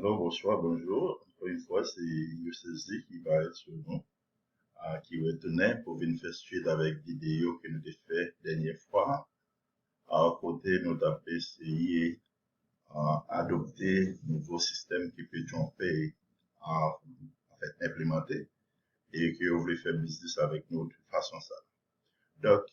Alors, bonsoir, bonjour. Encore une fois, c'est Yoseizi qui va être sur nous, qui retenait pour venir faire suite avec vidéo que nous avons fait dernière fois. À côté, nous avons essayé adopter nouveau système qui peut tromper en fait implémenter et que vous voulez faire business avec nous de façon ça. Donc,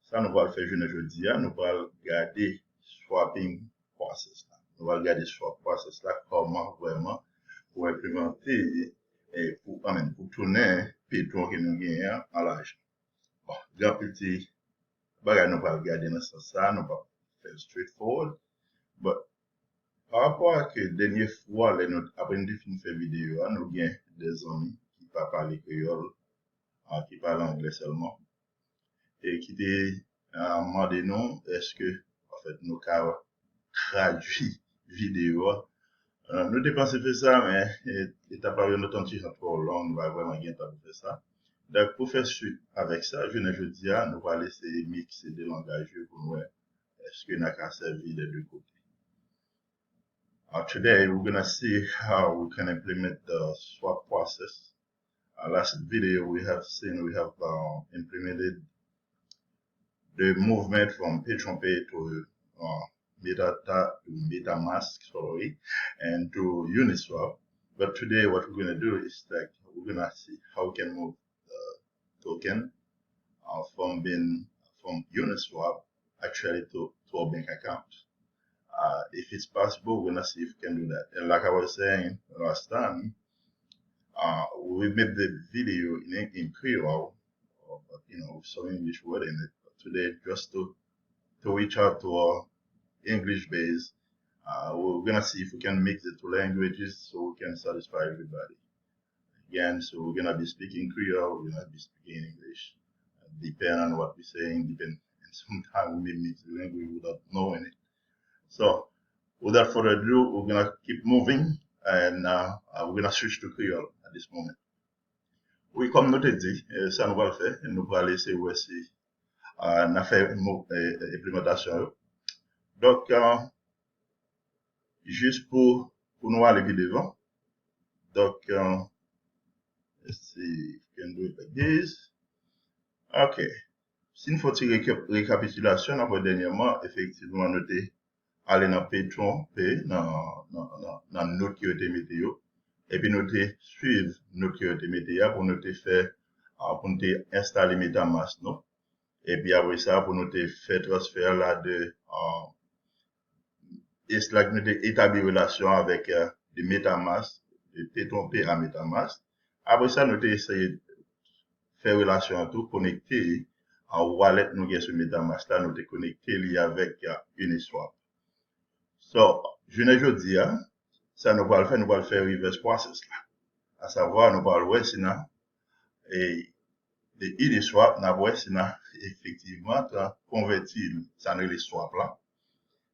ça nous va le faire jeudi, nous allons garder swapping process là. Nous allons regarder swap process là, comment vraiment pour implémenter et pour tourner Petron que nous gagnons en Lajan. Bon, grand petit bagage nous allons regarder dans ce sens là, nous allons faire straightforward. Mais par rapport à que dernière fois, après une faire vidéo, nous avons des amis qui ne parlent pas créole, qui parlent anglais seulement, et qui dit à un moment donné, est-ce que, en fait, nous avons traduit vidéo. Nous dépensons faire ça, mais t'as pas eu notre temps trop long, nous va vraiment bien temps pour faire ça. Donc, pour faire suite avec ça, je ne dis à, nous allons laisser mixer des langages pour nous, est-ce que nous avons servi des deux côtés. Today, we're going to see how we can implement the swap process. Last video we have implemented the movement from Petron Pay to MetaMask, and to Uniswap. But today what we're going to do is we're going to see how we can move the token from Uniswap actually to a bank account. If it's possible, we're going to see if we can do that. And like I was saying last time, we made the video in Creole, with some English word in it. But today, just to reach out to our English base, we're gonna see if we can mix the two languages so we can satisfy everybody. Again, so we're gonna be speaking Creole, we're gonna be speaking English. Depending on what we're saying, and sometimes we may mix the language without knowing it. So, without further ado, we're gonna keep moving, and we're gonna switch to Creole at this moment. Oui, comme nous te dit, ça nous va le faire, nous allons laisser aussi, on a fait implémentation. Donc, juste pour nous aller plus devant. Donc, let's see if we can do it like this. OK. Si nous faut tirer récapitulation, après dernièrement, effectivement, nous t'es allé dans Petron, dans notre qui était météo, et puis nous t'es suivre notre qui était météo pour nous t'es faire, pour nous t'es installer MetaMask, non? Et puis après ça, pour nous t'es faire transfert là de, et c'est là que nous avons établi relation avec le MetaMask, de Petron Pay à MetaMask. Après ça, nous avons essayé de faire relation à tout, connecter en wallet nous avons sur MetaMask là, nous avons connecté lié avec Uniswap. So, je ne dis pas, ça nous va le faire reverse process là. À savoir, nous va le voir si et de Uniswap, nous va si effectivement, convertir, ça nous les swap là.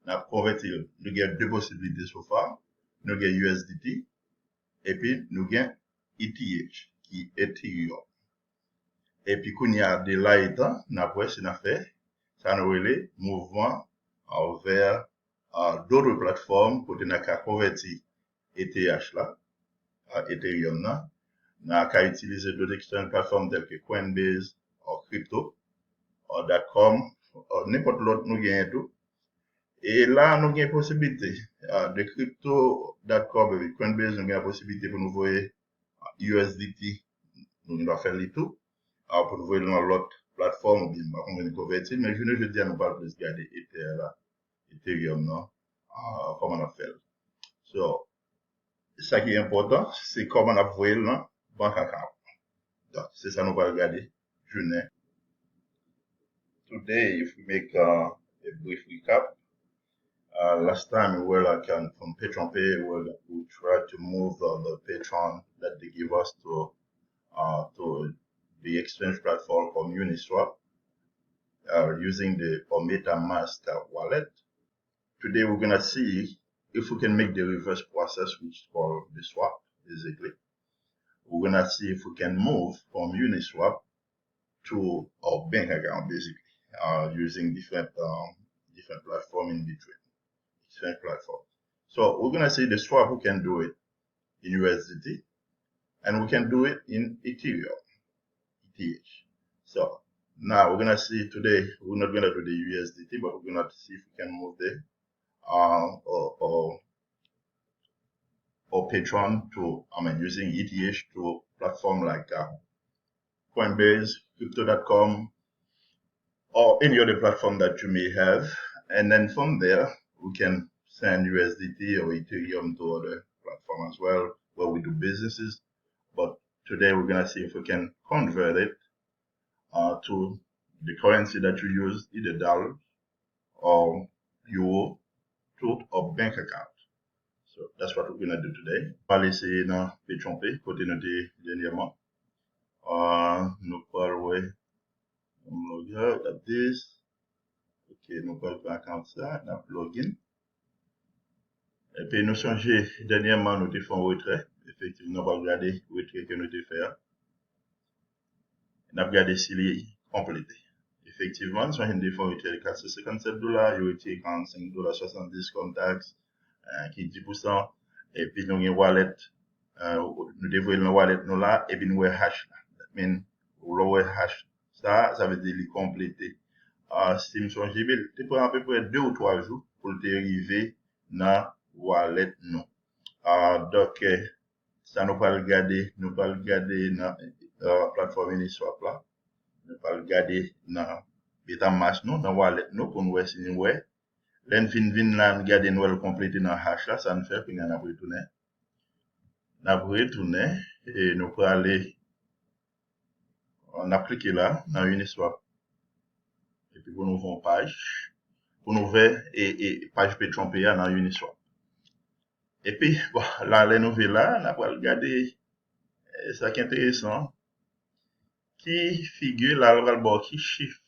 Nous convertir, nous avons deux possibilités so far. Nous avons USDT, et puis nous avons ETH, qui est Ethereum. Et puis, quand il y a des lights, nous avons fait, ça nous relève mouvement vers d'autres plateformes pour nous convertir ETH là, Ethereum là. Nous avons utilisé d'autres external plateformes telles que Coinbase, ou Crypto, ou .com, ou n'importe l'autre nous gagnons tout. Et là, nous avons une possibilité de Crypto.com et Coinbase, nous avons une possibilité pour nous voir USDT, nous devons faire les tout, pour nous voir dans l'autre plateforme, ou bien, on va convertir, mais je ne dis à nous pas plus garder Ethereum, non, comment on a fait. So, ça qui est important, c'est comment on a vu là, banque account. Donc, c'est ça nous va regarder, journée. Today, if we make a brief recap, last time we were from Petron Pay, we tried to move the Petron that they give us to the exchange platform from Uniswap, using the MetaMask wallet. Today we're gonna see if we can make the reverse process, which is called the swap, basically. We're gonna see if we can move from Uniswap to our bank account, basically, using different platform in between, exchange platform. So we're gonna see the swap, we can do it in USDT, and we can do it in Ethereum, ETH. So now we're gonna see today, we're not gonna do the USDT, but we're gonna see if we can move the or Petron to, using ETH to platform like Coinbase, Crypto.com, or any other platform that you may have. And then from there, we can send USDT or Ethereum to other platform as well, where we do businesses. But today we're gonna see if we can convert it to the currency that you use, either dollars or euro, to a bank account. So that's what we're gonna do today. On va essayer dans Petron Pay, côté noté dernièrement. Nous parlons, ouais, on log out this. Ok, nous parlons pas account ça, nous login. Et puis nous songez, dernièrement, nous avons fait un retrait. Effectivement, nous allons regarder le retrait que nous avons fait. Nous allons regarder s'il est complété. Effectivement, nous avons fait un retrait de $457, il a retiré $45.70 comme taxe, qui est 10%. Et puis nous avons une wallet, nous devons une wallet nous là, et puis nous avons hash là. That means, nous avons hash. Ça veut dire qu'il est complété. Si nous sommes GBL, tu prends à peu près 2 ou 3 jours pour arriver dans wallet nous. Donc, ça nous va le garder dans la plateforme Uniswap là. Nous va le garder dans MetaMask nous, dans wallet nous, pour nous voir si nous voyons. L'enfin là, nous garder nous le compléter dans hash là, ça nous fait que nous avons retourné. Nous avons retourné et nous pouvons aller, on a cliqué là, dans Uniswap. Et puis pour nous voir une page, pour nous voir et page Petron Pay dans Uniswap. Et puis, bon, là, les nouvelles là, on va regarder, ça qui est intéressant, qui figure là, on va voir qui chiffre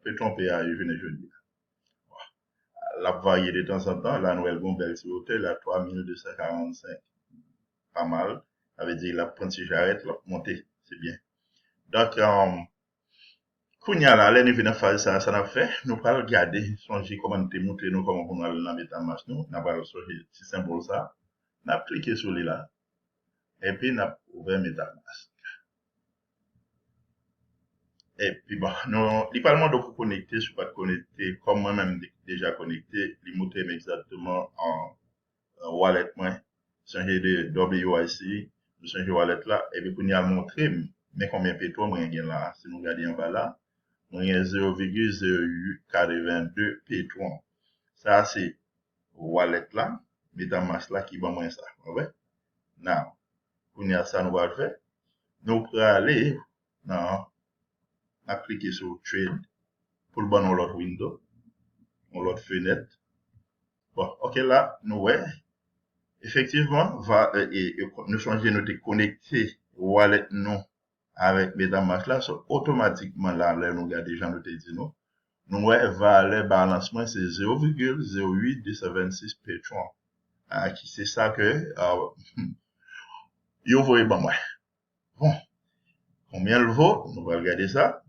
Petron Pay à jeudi. La varié de temps en temps, la nouvelle bombe sur hôtel à 3245. Pas mal. Ça veut dire, la prendre si j'arrête, la monter, c'est bien. Donc, Kounya là, les niveaux de phase, ça n'a fait. Nous allons regarder, songer comment nous te montrer nous comment on aller dans MetaMask nous. Nous allons songer ce symbole ça. Nous allons cliquer sur lui là. Et puis, nous allons ouvrir MetaMask. Et puis, bon, nous, il parle de connecter, je ne suis pas connecté, comme moi-même déjà connecté, il montre exactement en wallet, moi, changer de WYC, nous changer wallet là, et puis, pour nous montrer, mais combien de pétrole, moi, il là, si nous regardons en bas là, moi, il y a 0,0882 Petron. Ça, c'est wallet là, MetaMask là, qui va moins ça, ouais. Now, pour nous, ça, nous va le faire. Nous pourrons aller, non, cliquer sur trade pour le bon dans l'autre window, dans l'autre fenêtre. Bon, ok, là, nous, ouais. Effectivement, nous changer notre connecté wallet nous avec MetaMask là, so, automatiquement là, nous regardons déjà nous te dit nous. Nous, ouais, valeur balancement, c'est 0,08226 Petron. Qui c'est ça que, vous voyez, bon, ouais. Bon. Combien le vaut? Nous allons regarder ça.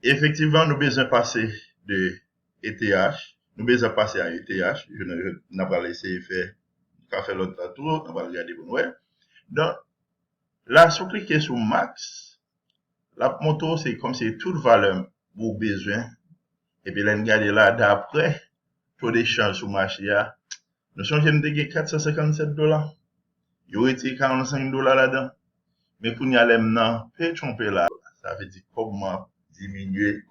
Effectivement, nous besoin passer de ETH. Nous besoin passer à ETH. Je n'ai pas laissé faire, l'autre tour. On va regarder pour nous. Donc, là, si vous cliquez sur Max, la moto, c'est comme si toute valeur vous besoin. Et puis, là, regardez là, d'après, taux d'échange sur le marché, nous sommes de $457. Il y a $45 là-dedans. Mais pour nous aller maintenant, Petron Pay là, ça veut dire comment diminuer.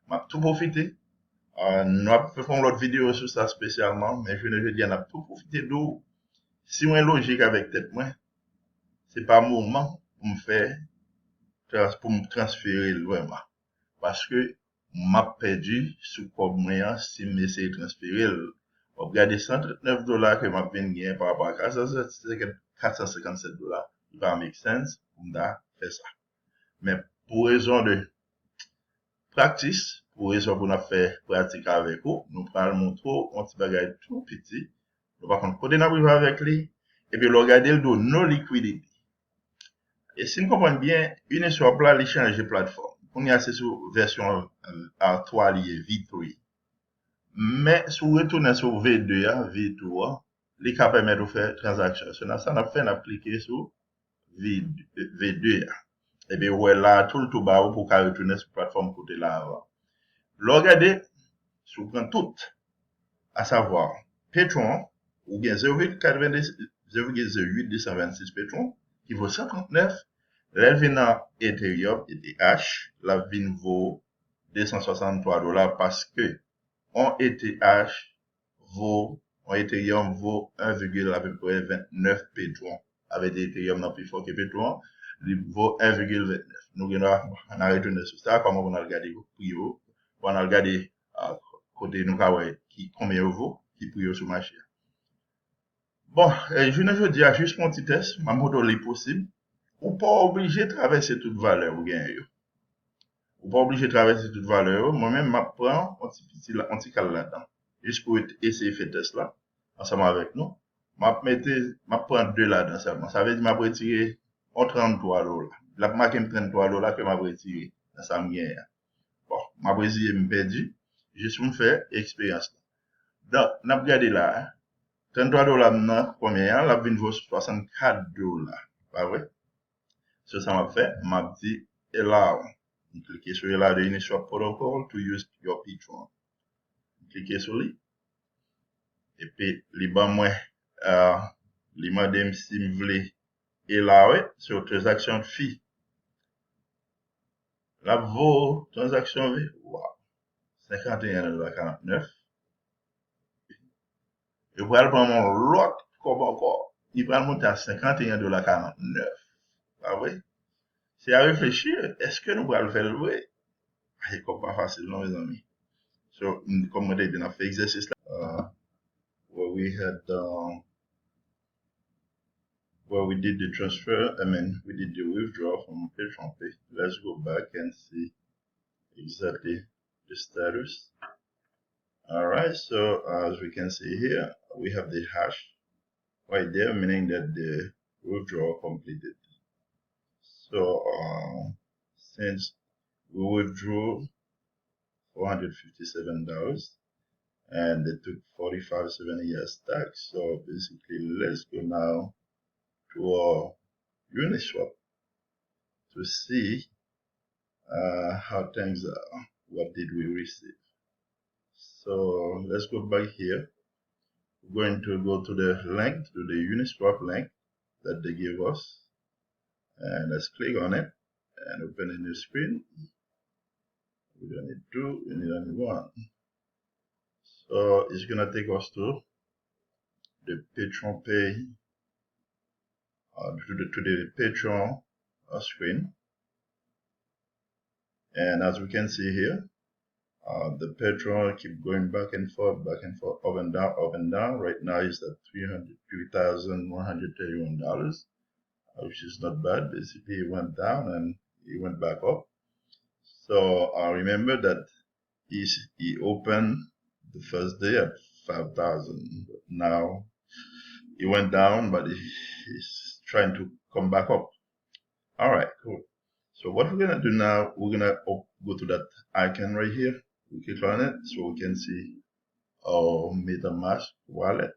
M'a tout profité. Nous avons fait une autre vidéo sur ça spécialement, mais je ne dis, on a tout profité d'eau. Si on est logique avec tête, moi, c'est pas moment pour me faire, pour me transférer vraiment. Parce que, m'a perdu sous comme moyen si je m'essaie de transférer. Regardez $139 que m'a gagné par rapport à $457. Il va make sense pour me faire ça. Mais pour raison de practice, pour raison qu'on a fait pratique avec vous, nous prenons montrer un petit bagage tout petit. Nous par contre, côté nous avec lui, et puis regarder le dos non liquidity. Et si nous comprenons bien, Uniswap là, il change de plateforme. On y a c'est sur version 3 liée, V3. Mais si vous retournez sur V2, V3, les cas permettent de faire transaction. Ça, on a fait appliquer sur V2. Et bien, ouais, là, tout le tout bas pour qu'on retourne sur la plateforme côté là avant. Regardez, si vous prenez tout, à savoir, Petron, ou bien 0,0826 Petron, qui vaut 139, là, vient dans Ethereum, ETH, là, vient vaut $263 parce que, en ETH vaut, en Ethereum vaut 1,29 Petron. Avec des Ethereum non plus fort que Petron, il vaut 1,29. Nous, on a retourné sur ça, comment on a regardé le prix, on a regardé, côté nous, qui, combien il vaut, qui prix sur le marché. Bon, je ne veux dire, juste mon petit test, ma moto est possible. Ou pas obligé de traverser toute valeur, ou gagne. Ou pas obligé de traverser toute valeur. Moi-même, je prends un petit cal là-dedans. Juste pour essayer de faire test là, ensemble avec nous. Je prends deux là-dedans seulement. Ça veut dire que je vais retirer $33. Là, je marque $33 que je vais retirer. Ça me gagne. Bon, je vais essayer de me perdre. Juste pour me faire expérience. Donc, on a regardé là. $33 combien? La vine vaut $64. Pas vrai? Ça m'a fait. M'a dit, allow. Cliquez sur allow the Uniswap protocol to use your Petron. Cliquez sur lui. Et puis, li ba moi, li madame si me vle allow sur transaction fee. La vaut transaction fee. Wow. $51.49. Et pour aller prendre l'autre comme encore, il va monter à $51.49. Pas vrai? C'est à réfléchir. Est-ce que nous allons le faire le vrai? C'est pas facile, non, mes amis. So, comme on a dit, on a fait exercice là, where we had, where we did the transfer, we did the withdrawal from Petron Pay. Let's go back and see exactly the status. Alright, so as we can see here, we have the hash right there, meaning that the withdrawal completed. So, since we withdrew $457 and they took 45.70 years tax, so basically let's go now to our Uniswap to see how things are. What did we receive? So let's go back here. We're going to go to the link, to the Uniswap link that they gave us, and let's click on it and open a new screen. We don't need two, we need only one. So it's gonna take us to the Petron Pay, to the Petron screen. And as we can see here, the Petron keep going back and forth, up and down, up and down. Right now it's at $301.31, which is not bad. Basically, it went down and it went back up. So I remember that he opened the first day at 5,000. Now he went down, but he's trying to come back up. All right, cool. So what we're gonna do now, we're gonna go to that icon right here. We click on it so we can see our MetaMask wallet.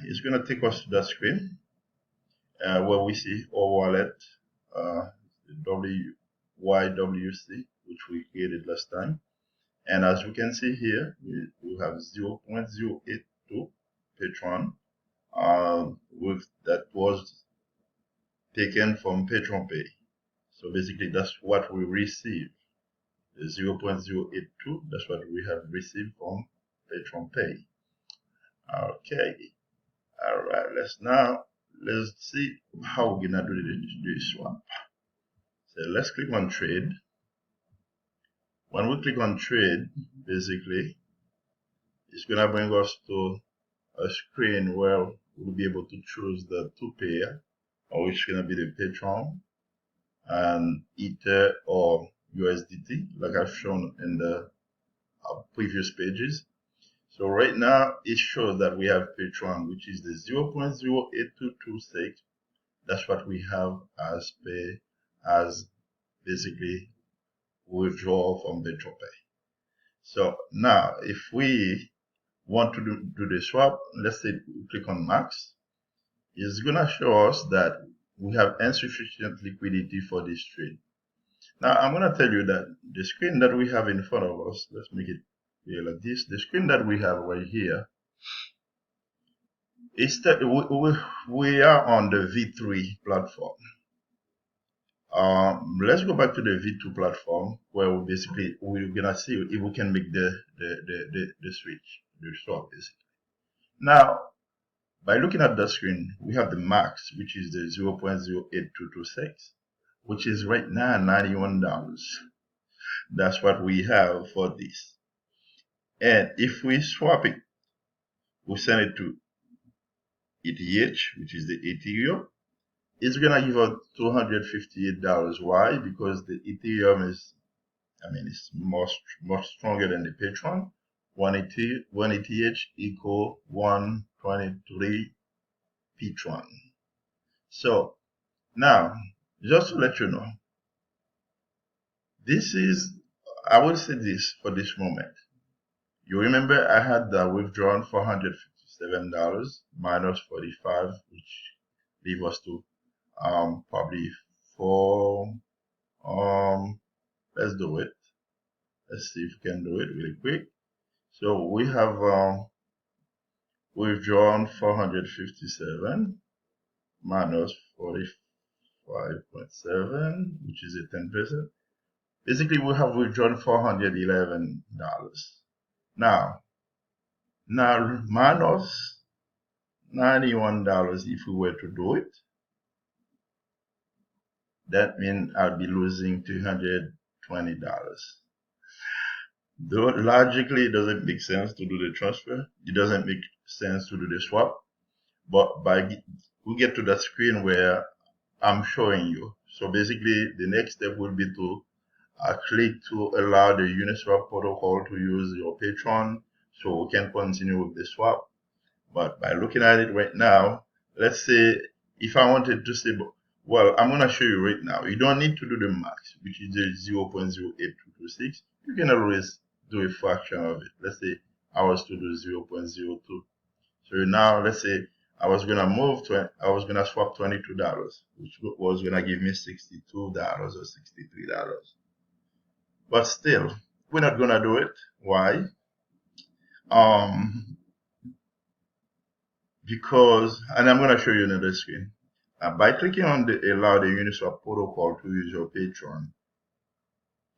It's gonna take us to that screen where we see our wallet, YWC, which we created last time. And as we can see here, we have 0.082 Petron, that was taken from Petron Pay. So basically that's what we received. 0.082, that's what we have received from Petron Pay. Okay, all right, let's see how we're gonna do the swap. So let's click on trade. When we click on trade, basically it's gonna bring us to a screen where we'll be able to choose the two pair, which is gonna be the Petron and Ether or USDT, like I've shown in the previous pages. So right now it shows that we have Petron, which is the 0.08226. That's what we have as basically withdrawal from the Petron. So now if we want to do the swap, let's say we click on max, it's gonna show us that we have insufficient liquidity for this trade. Now I'm gonna tell you that the screen that we have in front of us, let's make it clear like this. The screen that we have right here is that we are on the V3 platform. Let's go back to the V2 platform where we're gonna see if we can make the switch, the swap basically. Now, by looking at the screen, we have the max, which is the 0.08226, which is right now $91. That's what we have for this. And if we swap it, we send it to ETH, which is the Ethereum, it's gonna give us $258. Why? Because the Ethereum is, it's much stronger than the Petron. 1 ETH equal 123 Petron. So now, just to let you know, this is, I will say this for this moment. You remember I had withdrawn $457 minus 45, which leave us to probably four. Let's do it. Let's see if we can do it really quick. So we have withdrawn 457 minus 45.7, which is a 10%. Basically, we have withdrawn $411. Now minus $91 if we were to do it. That means I'll be losing $220. Though logically it doesn't make sense to do the transfer, it doesn't make sense to do the swap, but we get to that screen where I'm showing you. So basically the next step will be to click to allow the Uniswap protocol to use your Petron so we can continue with the swap. But by looking at it right now, let's say if I wanted to say, well, I'm going to show you right now. You don't need to do the max, which is the 0.08226. You can always do a fraction of it. Let's say I was to do 0.02. So now let's say I was going to swap $22, which was going to give me $62 or $63. But still, we're not going to do it. Why? Because, and I'm going to show you another screen. By clicking on the allow the Uniswap protocol to use your Petron,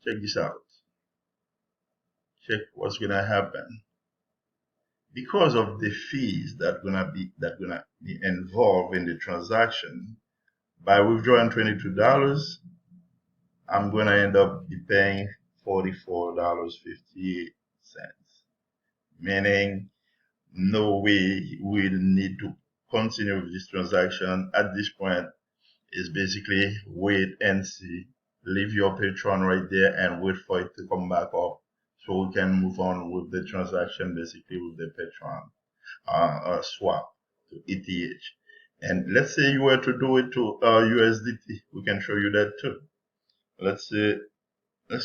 check this out. Check what's going to happen. Because of the fees that gonna be involved in the transaction, by withdrawing $22, I'm going to end up paying $44.58. Meaning, no way we need to continue with this transaction. At this point, is basically wait and see. Leave your Petron right there and wait for it to come back up so we can move on with the transaction, basically with the Petron swap to ETH. And let's say you were to do it to USDT. We can show you that too. Let's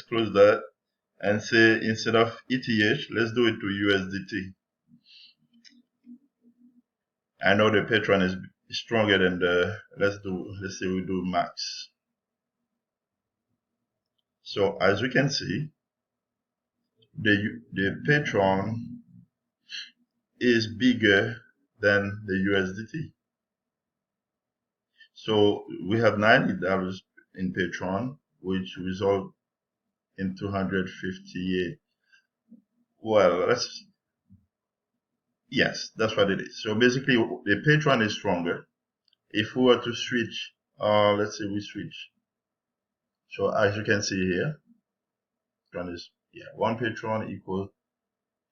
close that and say instead of ETH, let's do it to USDT. I know the Petron is stronger than let's say we do max. So as we can see, the Petron is bigger than the USDT. So we have $90 in Petron, which result in 258. Well, yes, that's what it is. So basically, the Petron is stronger. If we were to switch, let's say we switch. So as you can see here, one Petron equals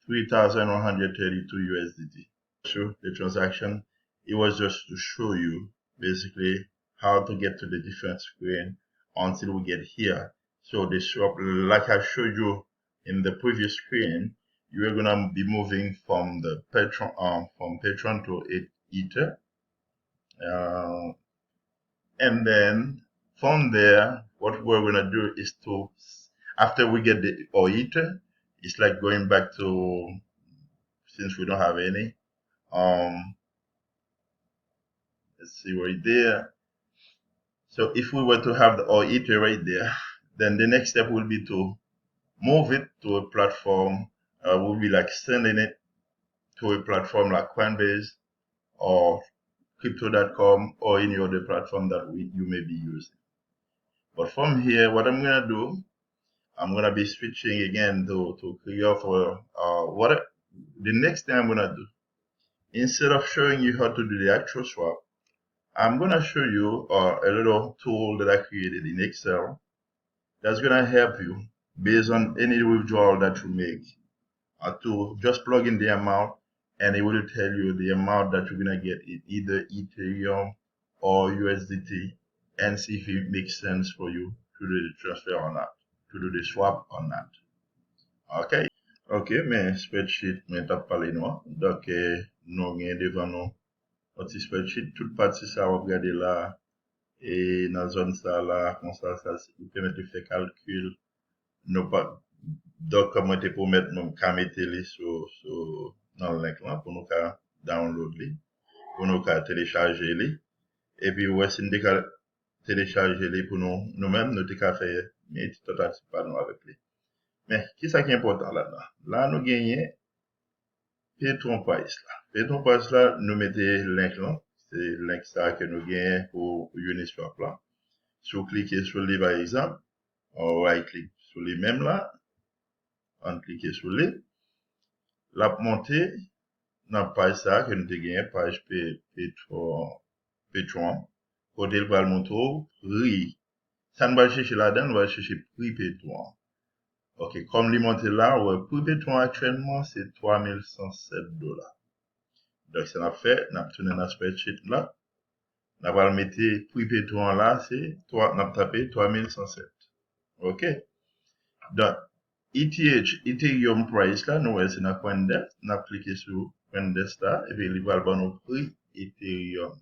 3,132 USDT. So the transaction, it was just to show you basically how to get to the different screen until we get here. So the swap, like I showed you in the previous screen, you are gonna be moving from the Petron to Ether, and then from there, what we're gonna do is to, after we get our Ether, it's like going back to, since we don't have any, let's see right there. So if we were to have our Ether right there, then the next step will be to move it to a platform. We'll be like sending it to a platform like Coinbase or crypto.com or any other platform that you may be using. But from here, what I'm gonna do, I'm gonna be switching again to Creole for the next thing I'm gonna do. Instead of showing you how to do the actual swap, I'm gonna show you a little tool that I created in Excel that's gonna help you based on any withdrawal that you make to just plug in the amount, and it will tell you the amount that you're gonna get in either Ethereum or USDT, and see if it makes sense for you to do the transfer or not, to do the swap or not. Okay? Ok, men spreadsheet men tap pale nou an. Donc, nou gen devan nou un ti spreadsheet. Tout pati sa wap gade la, et nan zone sa la, kon sa vous permet de faire calcul. Nou pa, donc, mwen te pou met nou ka mette li nan link lan, pou nou ka download li, pou nou ka télécharger li. Et puis, wè si nou te ka télécharger li pou nou mèm, nou te ka fè, men ti totati pa nou avèk li. Men, ki sa ki important la nan? La nou genye Petron price la. Petron price la, nou mette link lan. Se link sa ke nou genye pou Uniswap la. Sou klike sou li par exemple, on right click sou li même là, on clique sou li. La monte nan page sa ke nou te genye, page Petron. Kote l pral montre prix. Sa nou va chercher la dan, nou va chercher prix Petron. Ok, comme li monte là, ouais, prix Petron actuellement, c'est $3,107. Donc, ça n'a fait, n'a tourné dans spreadsheet là. N'a pas le mettre prix Petron là, c'est, n'a tapé 3107. Ok? Donc, Ethereum price là, nous, c'est dans Coindesk, n'a cliqué sur Coindesk là, et puis il va le bon au prix Ethereum.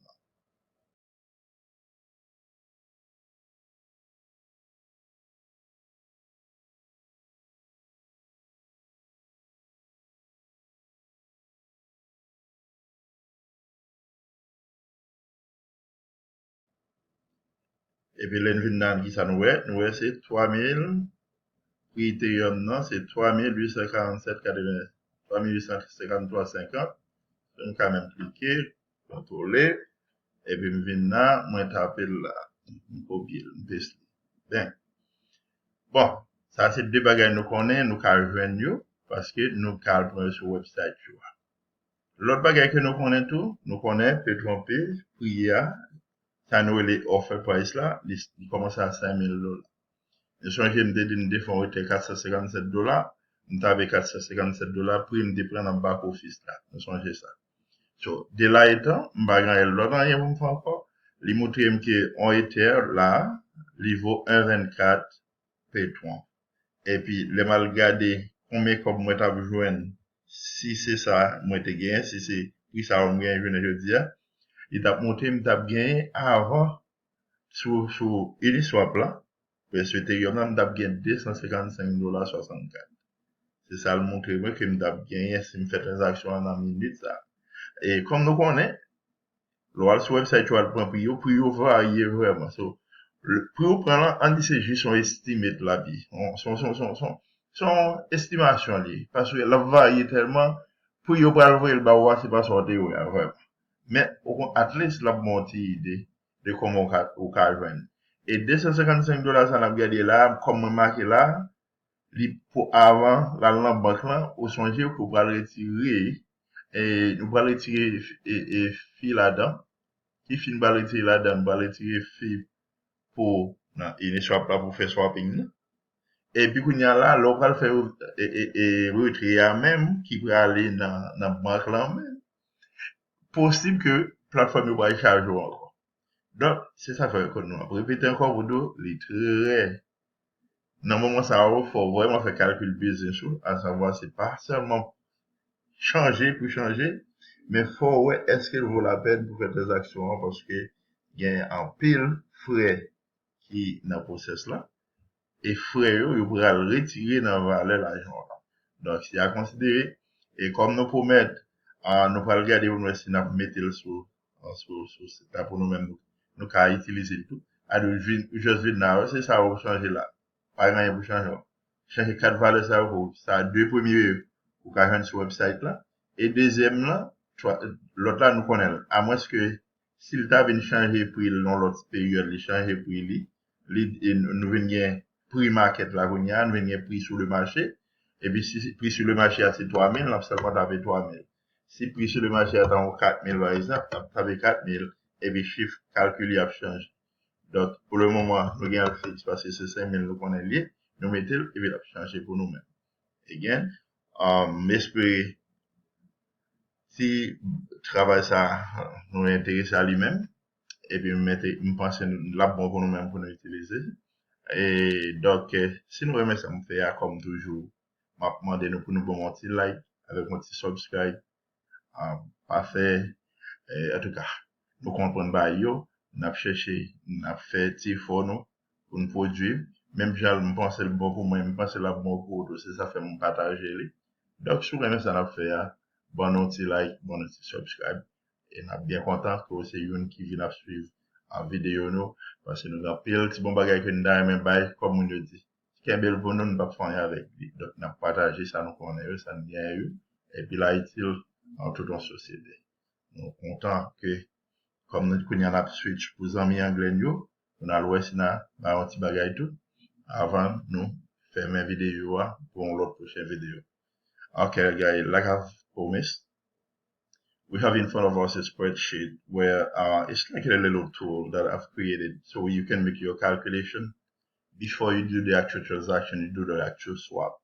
Et puis, l'inventaire qui ça nous c'est 3000, prix Ethereum non, c'est 3847,80, 3853,50. Donc, quand même cliquer, contrôler, et puis, je viens là, moi, taper là, copier, paste. Bien. Bon, ça, c'est deux bagages nous connaissons, nous connaissons nous, parce que nous connaissons sur le website. L'autre bagage que nous connaissons tout, nous connaissons Petron Pay, priya, ça nous les offer price là, il commence à $5,000. Je suis en train de dire, nous devons être $457, nous avons $457, puis nous devons prendre un back office là, nous sommes ça. So, de là étant, m'bagay l'autre rien pour me faire encore, li montre que on Ether là, il vaut 1,24 Petron. Et puis, les mal garder combien comme moi t'as besoin, si c'est ça, moi t'ai gagné, si c'est, oui, ça on gagne, je veux dire, il t'a montré, m't'a gagné avant, sur Uniswap là, parce que Ethereum, m't'a gagné $255.64. C'est ça le montre, moi, que m't'a gagné, si m'fait transaction en minute, ça. Et comme nous connaissons, le sur website, tu vas le prendre pour y varier vraiment. So, pour prendre, on dit c'est juste son estimate la vie. Son estimation li. Parce que la varie tellement, pour y voir le bas, c'est pas sorti, vraiment. Mais, at least, la monte idée de comment on peut joindre. Et $255, ça n'a gardé là, comme marqué là, pour avant, la banque là, au songer pour retirer, et nous allons retirer et fil là-dedans. Qui finit par retirer là-dedans, va retirer fil pour, Uniswap là pour faire swapping. Et puis, qu'on y a là, l'on va faire, retirer à même, qui peut aller dans la banque là même. Possible que plateforme va charger encore. Donc, c'est ça fait que nous. Pour répéter encore, vous deux, les très Dans le moment ça, il faut vraiment faire calcul business, à savoir, c'est pas seulement changer pour changer, mais faut ouais, est-ce qu'il vaut la peine pour faire des actions, parce que il y a un pile frais qui dans le process là, et frais, ils pourraient le retirer dans la valeur l'argent là. Donc, c'est à considérer, et comme nous promettons, nous allons regarder où nous si nous mettons sur ça pour nous-mêmes, nous allons utiliser le tout. Alors, juste vite, c'est ça, va changer là. Pas rien pour changer. Changer quatre valeurs, ça a deux premiers, pour qu'on sur le website là. Et deuxième là, l'autre là, nous connaissons. À moins que, s'il t'a venu changer prix dans l'autre période, il changer prix, nous venons prix market là, nous venons prix sur le marché. Et puis, si prix sur le marché c'est 3000, là, seulement t'avais 3000. Si prix sur le marché est en 4000, par exemple, t'avais 4000, et puis chiffre calculé a changé. Donc, pour le moment, nous gagnons le fixe parce que c'est 5000 nous connaissons lié, nous mettons, et puis il a changé pour nous-mêmes. Again, m'espérer, si travail ça nous intéresse à lui-même, et puis nous pensons là bon pour nous-mêmes pour nous utiliser. Et donc, si nous aimons ça, me faire comme toujours, m'a demandé nous pour nous bon petit like, avec un petit subscribe, parfait, en tout cas, nous comprenons pas yo, nous avons cherché, nous avons fait petit fort nous, pour nous produire, même si je pense le bon pour moi, je pense le bon pour vous, c'est ça fait mon partager. Donc, si vous aimez ça, nous fait, bon petit like, bon petit subscribe, et nous sommes bien contents que c'est une qui vient suivre en vidéo nous, parce que nous avons pile petit bon bagage que nous avons même bail, comme on le dit. Ce qui est bel pour nous, nous ne pouvons pas faire avec lui. Donc, nous avons partagé ça, nous connaissons, ça nous vient eu, et puis là, il en toute en société. Nous sommes contents que, comme nous connaissons la switch pour les amis anglais, nous allons essayer de faire un petit bagage tout, avant nous faire mes vidéos pour l'autre prochaine vidéo. Okay, guys, like I've promised, we have in front of us a spreadsheet where it's like a little tool that I've created so you can make your calculation before you do the actual transaction, you do the actual swap.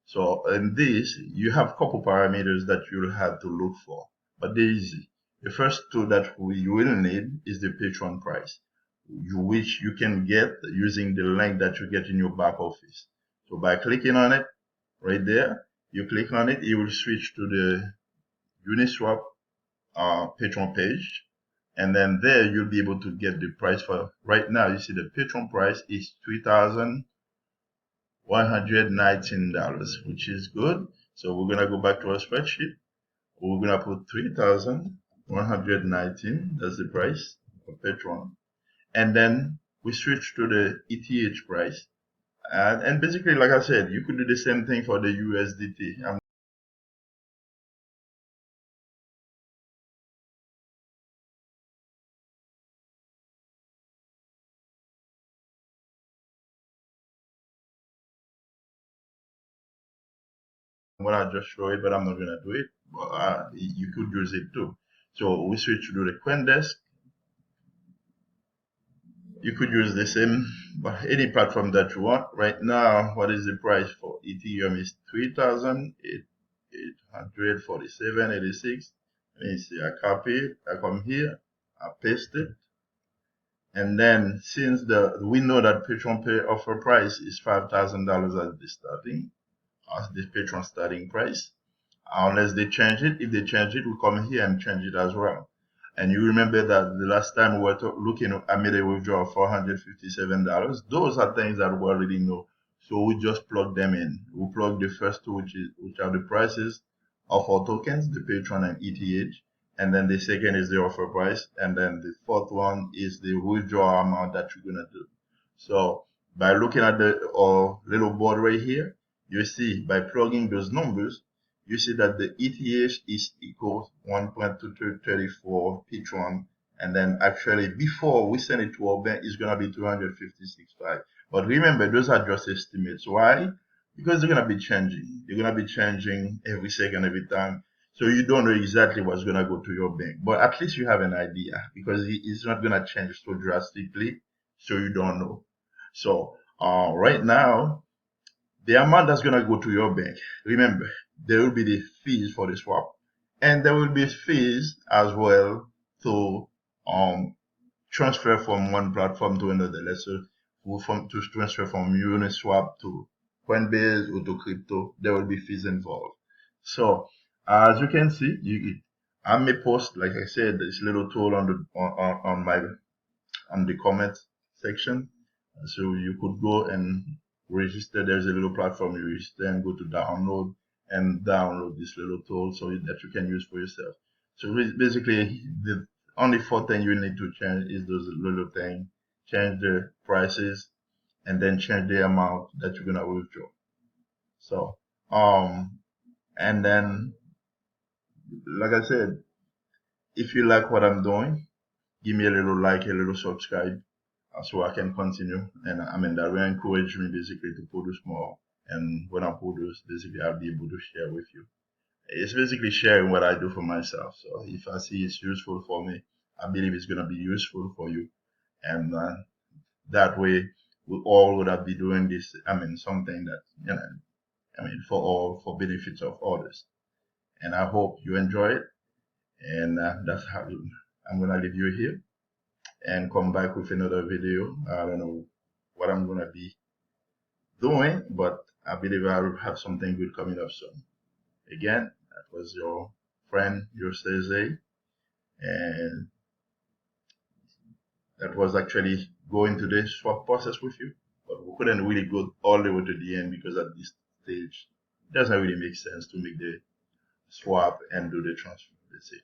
So in this, you have a couple parameters that you'll have to look for, but they're easy. The first two that you will need is the Petron price, which you can get using the link that you get in your back office. So by clicking on it right there, you click on it, it will switch to the Uniswap Petron page. And then there you'll be able to get the price for right now. You see the Petron price is $3,119, which is good. So we're gonna go back to our spreadsheet. We're gonna put 3,119. That's the price for Petron. And then we switch to the ETH price. And basically, like I said, you could do the same thing for the USDT. I'm gonna just show it, but I'm not gonna do it. But you could use it too. So we switch to the CoinDesk. You could use the same, but any platform that you want. Right now, what is the price for Ethereum is 3,847.86. Let me see, I copy it, I come here, I paste it. And then since we know that Petron pay offer price is $5,000 as the starting, as the Petron starting price, unless they change it. If they change it, we come here and change it as well. And you remember that the last time we were looking, I made a withdrawal of $457. Those are things that we already know. So we just plug them in. We plug the first two, which are the prices of our tokens, the Petron and ETH. And then the second is the offer price. And then the fourth one is the withdrawal amount that you're going to do. So by looking at our little board right here, you see by plugging those numbers, you see that the ETH is equals 1.234 Petron, and then actually before we send it to our bank, it's gonna be 256.5. But remember, those are just estimates. Why? Because they're gonna be changing. They're gonna be changing every second, every time. So you don't know exactly what's gonna go to your bank, but at least you have an idea because it's not gonna change so drastically. So you don't know. So right now, the amount that's going to go to your bank, remember, there will be the fees for the swap. And there will be fees as well to transfer from one platform to another. Let's say to transfer from Uniswap to Coinbase or to crypto, there will be fees involved. So as you can see, I may post, like I said, this little tool on the comment section. So you could go and register. There's a little platform you register and go to download and download this little tool so that you can use for yourself. So basically, the only 4 things you need to change is those little things. Change the prices and then change the amount that you're gonna withdraw. So, and then, like I said, if you like what I'm doing, give me a little like, a little subscribe, so I can continue. And I mean, that will encourage me basically to produce more. And when I produce, basically, I'll be able to share with you. It's basically sharing what I do for myself. So if I see it's useful for me, I believe it's going to be useful for you. And that way, we all would have been doing this. I mean, something that, for benefits of others. And I hope you enjoy it. And that's how I'm going to leave you here and come back with another video. I don't know what I'm going to be doing, but I believe I will have something good coming up soon. Again, that was your friend Yoseizi, and that was actually going to the swap process with you, but we couldn't really go all the way to the end because at this stage it doesn't really make sense to make the swap and do the transfer, basically.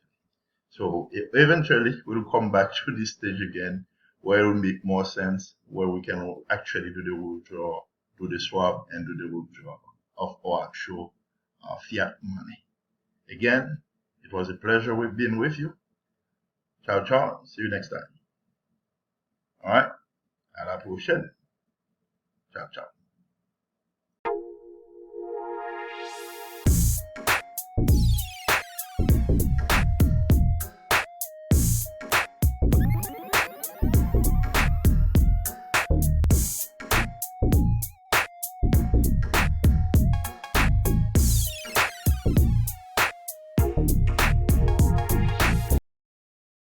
So eventually we'll come back to this stage again where it will make more sense, where we can actually do the withdrawal, do the swap, and do the withdrawal of our actual fiat money. Again, it was a pleasure with being with you. Ciao, ciao. See you next time. All right? À la prochaine. Ciao, ciao.